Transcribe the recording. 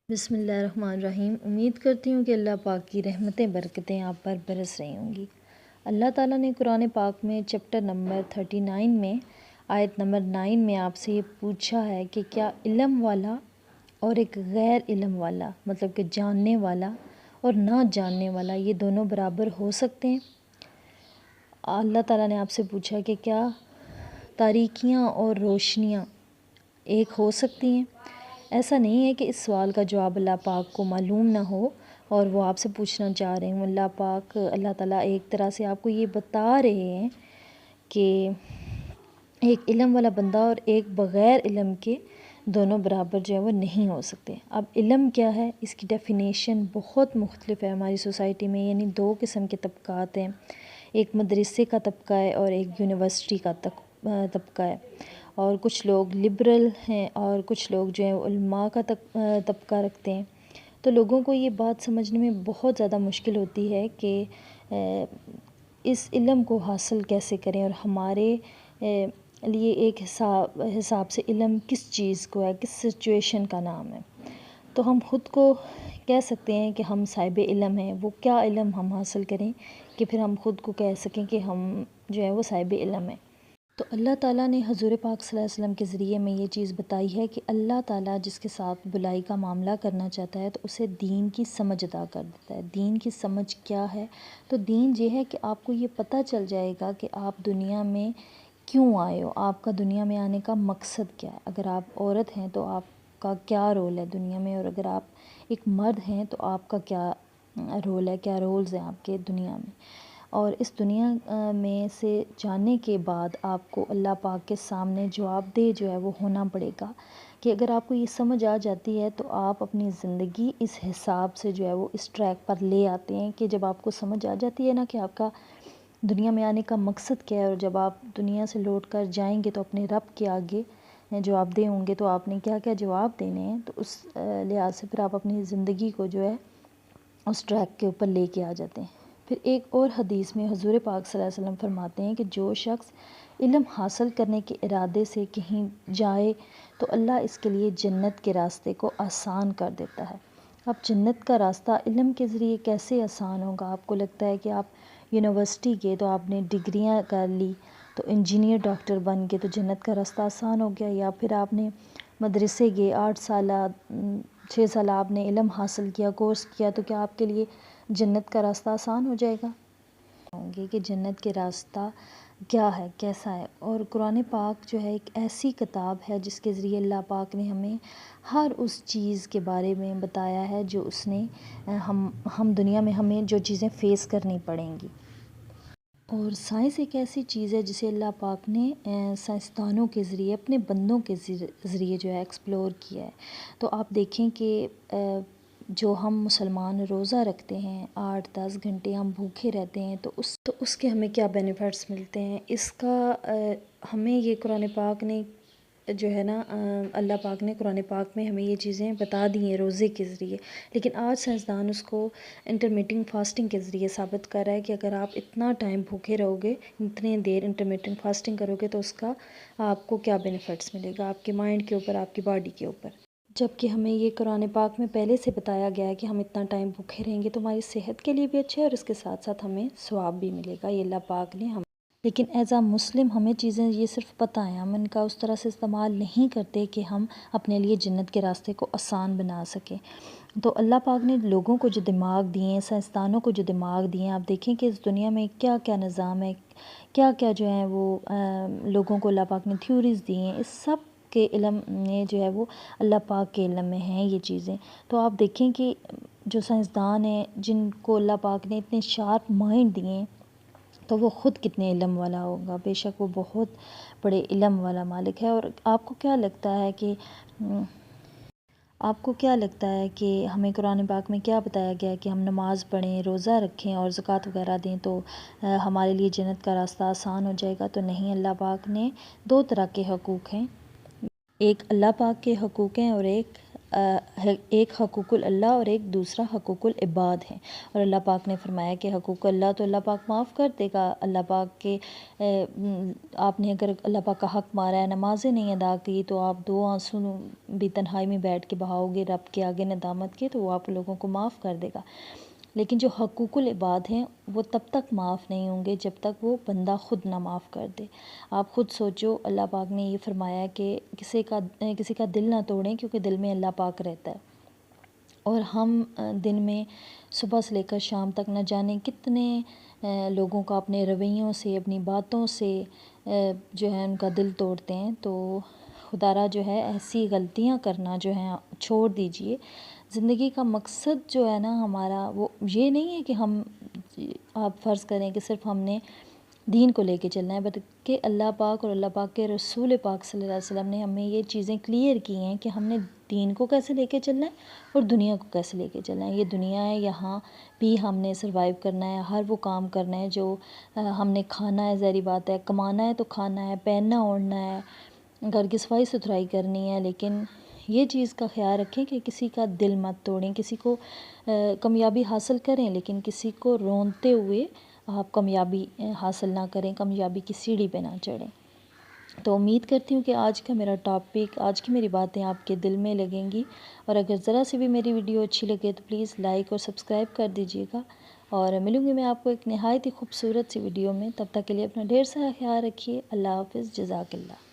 بسم اللہ الرحمن الرحیم۔ امید کرتی ہوں کہ اللہ پاک کی رحمتیں برکتیں آپ پر برس رہی ہوں گی۔ اللہ تعالیٰ نے قرآن پاک میں چیپٹر نمبر 39 میں آیت نمبر 9 میں آپ سے یہ پوچھا ہے کہ کیا علم والا اور ایک غیر علم والا، مطلب کہ جاننے والا اور نہ جاننے والا، یہ دونوں برابر ہو سکتے ہیں؟ اللہ تعالیٰ نے آپ سے پوچھا کہ کیا تاریکیاں اور روشنیاں ایک ہو سکتی ہیں؟ ایسا نہیں ہے کہ اس سوال کا جواب اللہ پاک کو معلوم نہ ہو اور وہ آپ سے پوچھنا چاہ رہے ہوں۔ اللہ تعالیٰ ایک طرح سے آپ کو یہ بتا رہے ہیں کہ ایک علم والا بندہ اور ایک بغیر علم کے دونوں برابر جو ہے وہ نہیں ہو سکتے۔ اب علم کیا ہے، اس کی ڈیفینیشن بہت مختلف ہے ہماری سوسائٹی میں، یعنی دو قسم کے طبقات ہیں، ایک مدرسے کا طبقہ ہے اور ایک یونیورسٹی کا طبقہ ہے، اور کچھ لوگ لبرل ہیں اور کچھ لوگ جو ہیں علماء کا طبقہ رکھتے ہیں۔ تو لوگوں کو یہ بات سمجھنے میں بہت زیادہ مشکل ہوتی ہے کہ اس علم کو حاصل کیسے کریں، اور ہمارے لیے ایک حساب سے علم کس چیز کو ہے، کس سچویشن کا نام ہے۔ تو ہم خود کو کہہ سکتے ہیں کہ ہم صاحب علم ہیں۔ وہ کیا علم ہم حاصل کریں کہ پھر ہم خود کو کہہ سکیں کہ ہم جو ہے وہ صاحب علم ہیں؟ تو اللہ تعالیٰ نے حضور پاک صلی اللہ علیہ وسلم کے ذریعے میں یہ چیز بتائی ہے کہ اللہ تعالیٰ جس کے ساتھ بلائی کا معاملہ کرنا چاہتا ہے تو اسے دین کی سمجھ عطا کر دیتا ہے۔ دین کی سمجھ کیا ہے؟ تو دین یہ ہے کہ آپ کو یہ پتہ چل جائے گا کہ آپ دنیا میں کیوں آئے ہو، آپ کا دنیا میں آنے کا مقصد کیا ہے۔ اگر آپ عورت ہیں تو آپ کا کیا رول ہے دنیا میں، اور اگر آپ ایک مرد ہیں تو آپ کا کیا رول ہے، کیا رولز ہیں آپ کے دنیا میں۔ اور اس دنیا میں سے جانے کے بعد آپ کو اللہ پاک کے سامنے جواب دہ جو ہے وہ ہونا پڑے گا، کہ اگر آپ کو یہ سمجھ آ جاتی ہے تو آپ اپنی زندگی اس حساب سے جو ہے وہ اس ٹریک پر لے آتے ہیں کہ جب آپ کو سمجھ آ جاتی ہے نا کہ آپ کا دنیا میں آنے کا مقصد کیا ہے، اور جب آپ دنیا سے لوٹ کر جائیں گے تو اپنے رب کے آگے جواب دہ ہوں گے، تو آپ نے کیا کیا جواب دینے ہیں، تو اس لحاظ سے پھر آپ اپنی زندگی کو جو ہے اس ٹریک کے اوپر لے کے آ جاتے ہیں۔ پھر ایک اور حدیث میں حضور پاک صلی اللہ علیہ وسلم فرماتے ہیں کہ جو شخص علم حاصل کرنے کے ارادے سے کہیں جائے تو اللہ اس کے لیے جنت کے راستے کو آسان کر دیتا ہے۔ اب جنت کا راستہ علم کے ذریعے کیسے آسان ہوگا؟ آپ کو لگتا ہے کہ آپ یونیورسٹی گئے تو آپ نے ڈگریاں کر لی تو انجینئر ڈاکٹر بن گئے تو جنت کا راستہ آسان ہو گیا، یا پھر آپ نے مدرسے گئے 8 سالہ 6 سالہ آپ نے علم حاصل کیا، کورس کیا، تو کیا آپ کے لیے جنت کا راستہ آسان ہو جائے گا؟ ہوں گے کہ جنت کے راستہ کیا ہے، کیسا ہے۔ اور قرآن پاک جو ہے ایک ایسی کتاب ہے جس کے ذریعے اللہ پاک نے ہمیں ہر اس چیز کے بارے میں بتایا ہے جو اس نے ہم دنیا میں ہمیں جو چیزیں فیس کرنی پڑیں گی۔ اور سائنس ایک ایسی چیز ہے جسے اللہ پاک نے سائنسدانوں کے ذریعے اپنے بندوں کے ذریعے جو ہے ایکسپلور کیا ہے۔ تو آپ دیکھیں کہ جو ہم مسلمان روزہ رکھتے ہیں 8-10 گھنٹے ہم بھوکے رہتے ہیں تو اس کے ہمیں کیا بینیفٹس ملتے ہیں، اس کا ہمیں یہ قرآن پاک نے جو ہے نا اللہ پاک نے قرآن پاک میں ہمیں یہ چیزیں بتا دی ہیں روزے کے ذریعے، لیکن آج سائنسدان اس کو انٹرمیٹنٹ فاسٹنگ کے ذریعے ثابت کر رہا ہے کہ اگر آپ اتنا ٹائم بھوکے رہو گے، اتنے دیر انٹرمیٹنٹ فاسٹنگ کرو گے تو اس کا آپ کو کیا بینیفٹس ملے گا آپ کے مائنڈ کے اوپر، آپ کی باڈی کے اوپر۔ جبکہ ہمیں یہ قرآن پاک میں پہلے سے بتایا گیا ہے کہ ہم اتنا ٹائم بھوکے رہیں گے تو ہماری صحت کے لیے بھی اچھا ہے اور اس کے ساتھ ساتھ ہمیں ثواب بھی ملے گا، یہ اللہ پاک نے لیکن ایز اے مسلم ہمیں چیزیں یہ صرف پتہ ہیں، ہم ان کا اس طرح سے استعمال نہیں کرتے کہ ہم اپنے لیے جنت کے راستے کو آسان بنا سکیں۔ تو اللہ پاک نے لوگوں کو جو دماغ دیے ہیں، سائنسدانوں کو جو دماغ دیے ہیں، آپ دیکھیں کہ اس دنیا میں کیا کیا نظام ہے، کیا کیا جو ہیں وہ لوگوں کو اللہ پاک نے تھیوریز دی ہیں، اس سب کے علم میں جو ہے وہ اللہ پاک کے علم میں ہیں یہ چیزیں۔ تو آپ دیکھیں کہ جو سائنسدان ہیں جن کو اللہ پاک نے اتنے شارپ مائنڈ دیے ہیں تو وہ خود کتنے علم والا ہوگا، بے شک وہ بہت بڑے علم والا مالک ہے۔ اور آپ کو کیا لگتا ہے کہ ہمیں قرآن پاک میں کیا بتایا گیا ہے کہ ہم نماز پڑھیں، روزہ رکھیں اور زکوٰۃ وغیرہ دیں تو ہمارے لیے جنت کا راستہ آسان ہو جائے گا؟ تو نہیں، اللہ پاک نے 2 طرح کے حقوق ہیں، ایک اللہ پاک کے حقوق ہیں اور ایک ایک حقوق اللہ اور ایک دوسرا حقوق العباد ہیں، اور اللہ پاک نے فرمایا کہ حقوق اللہ تو اللہ پاک معاف کر دے گا۔ اللہ پاک کے آپ نے اگر اللہ پاک کا حق مارا ہے، نمازیں نہیں ادا کی، تو آپ 2 آنسو بھی تنہائی میں بیٹھ کے بہاؤ گے رب کے آگے ندامت کے، تو وہ آپ لوگوں کو معاف کر دے گا۔ لیکن جو حقوق العباد ہیں وہ تب تک معاف نہیں ہوں گے جب تک وہ بندہ خود نہ معاف کر دے۔ آپ خود سوچو، اللہ پاک نے یہ فرمایا کہ کسی کا دل نہ توڑیں، کیونکہ دل میں اللہ پاک رہتا ہے، اور ہم دن میں صبح سے لے کر شام تک نہ جانے کتنے لوگوں کا اپنے رویوں سے، اپنی باتوں سے جو ہے ان کا دل توڑتے ہیں۔ تو خدا را جو ہے ایسی غلطیاں کرنا جو ہیں چھوڑ دیجئے۔ زندگی کا مقصد جو ہے نا ہمارا، وہ یہ نہیں ہے کہ ہم آپ فرض کریں کہ صرف ہم نے دین کو لے کے چلنا ہے، بلکہ اللہ پاک اور اللہ پاک کے رسول پاک صلی اللہ علیہ وسلم نے ہمیں یہ چیزیں کلیئر کی ہیں کہ ہم نے دین کو کیسے لے کے چلنا ہے اور دنیا کو کیسے لے کے چلنا ہے۔ یہ دنیا ہے، یہاں بھی ہم نے سروائیو کرنا ہے، ہر وہ کام کرنا ہے جو ہم نے کھانا ہے، ظاہری بات ہے، کمانا ہے تو کھانا ہے، پہننا اوڑھنا ہے، گھر کی صفائی ستھرائی کرنی ہے، لیکن یہ چیز کا خیال رکھیں کہ کسی کا دل مت توڑیں، کسی کو کامیابی حاصل کریں لیکن کسی کو رونتے ہوئے آپ کامیابی حاصل نہ کریں، کامیابی کی سیڑھی پہ نہ چڑھیں۔ تو امید کرتی ہوں کہ آج کا میرا ٹاپک، آج کی میری باتیں آپ کے دل میں لگیں گی، اور اگر ذرا سے بھی میری ویڈیو اچھی لگے تو پلیز لائک اور سبسکرائب کر دیجیے گا، اور ملوں گی میں آپ کو ایک نہایت ہی خوبصورت سی ویڈیو میں۔ تب تک کے لیے اپنا ڈھیر سارا خیال رکھیے۔ اللہ حافظ، جزاک اللہ۔